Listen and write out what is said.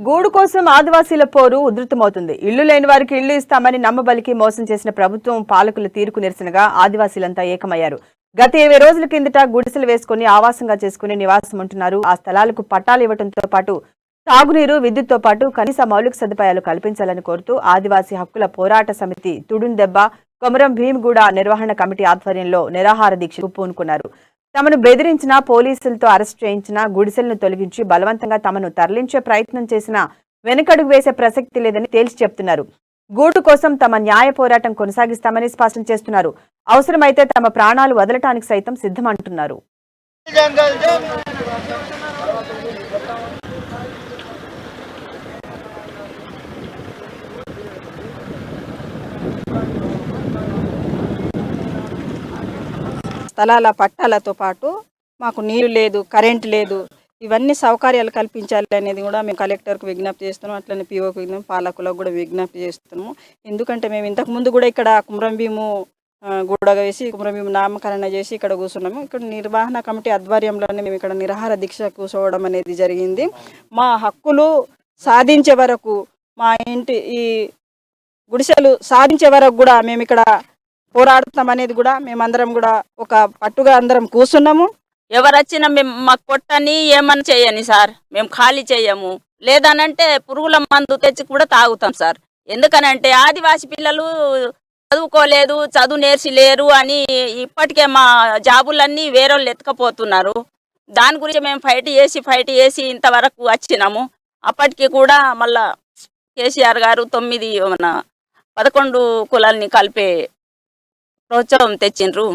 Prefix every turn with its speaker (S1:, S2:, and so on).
S1: గూడు కోసం ఆదివాసీల పోరు ఉధృతమవుతుంది. ఇళ్లు లేని వారికి ఇళ్లు ఇస్తామని నమ్మబలికి మోసం చేసిన ప్రభుత్వం పాలకుల తీరుకు నిరసనగా ఆదివాసీలంతా ఏకమయ్యారు. గత 20 రోజుల కిందట గుడిసెలు వేసుకుని ఆవాసంగా చేసుకుని నివాసం ఉంటున్నారు. ఆ స్థలాలకు పట్టాలు ఇవ్వడంతో పాటు తాగునీరు, విద్యుత్తో పాటు కనీస మౌలిక సదుపాయాలు కల్పించాలని కోరుతూ ఆదివాసీ హక్కుల పోరాట సమితి తుడుందెబ్బ, కొమరం భీమ్గూడ నిర్వహణ కమిటీ ఆధ్వర్యంలో నిరాహార దీక్షకు పూనుకున్నారు. తమను బెదిరించినా, పోలీసులతో అరెస్ట్ చేయించినా, గుడిసెలను తొలగించి బలవంతంగా తమను తరలించే ప్రయత్నం చేసినా వెనకడుగు వేసే ప్రసక్తి లేదని తేల్చి చెప్తున్నారు. గూడు కోసం తమ న్యాయ పోరాటం కొనసాగిస్తామని స్పష్టం చేస్తున్నారు. అవసరమైతే తమ ప్రాణాలు వదలటానికి సైతం సిద్ధమంటున్నారు.
S2: స్థలాల పట్టాలతో పాటు మాకు నీరు లేదు, కరెంటు లేదు, ఇవన్నీ సౌకర్యాలు కల్పించాలి అనేది కూడా మేము కలెక్టర్కు విజ్ఞప్తి చేస్తున్నాం. అట్లనే పీఓకి విజ్ఞప్తి, పాలకులకు కూడా విజ్ఞప్తి చేస్తున్నాము. ఎందుకంటే మేము ఇంతకుముందు కూడా ఇక్కడ కుమరం భీము గూడ వేసి కుమరం భీము నామకరణ చేసి ఇక్కడ కూర్చున్నాము. ఇక్కడ నిర్వహణ కమిటీ ఆధ్వర్యంలోనే మేము ఇక్కడ నిరాహార దీక్ష కూర్చోవడం అనేది జరిగింది. మా హక్కులు సాధించే వరకు, మా ఇంటి ఈ గుడిసెలు సాధించే వరకు కూడా మేము ఇక్కడ పోరాడుతాం అనేది కూడా మేమందరం కూడా ఒక పట్టుగా అందరం కూర్చున్నాము.
S3: ఎవరొచ్చినా మేము మాకు కొట్టని ఏమని చేయని సార్, మేము ఖాళీ చేయము. లేదనంటే పురుగుల మందు తెచ్చి కూడా తాగుతాం సార్. ఎందుకనంటే ఆదివాసి పిల్లలు చదువుకోలేదు, చదువు నేర్చి లేరు అని ఇప్పటికే మా జాబులన్నీ వేరేళ్ళు ఎత్తుకపోతున్నారు. దాని గురించి మేము ఫైట్ చేసి ఇంతవరకు వచ్చినాము. అప్పటికి కూడా మళ్ళా కేసీఆర్ గారు 11 కులాల్ని కలిపే ప్రోత్సాహం తెచ్చిండ్రు.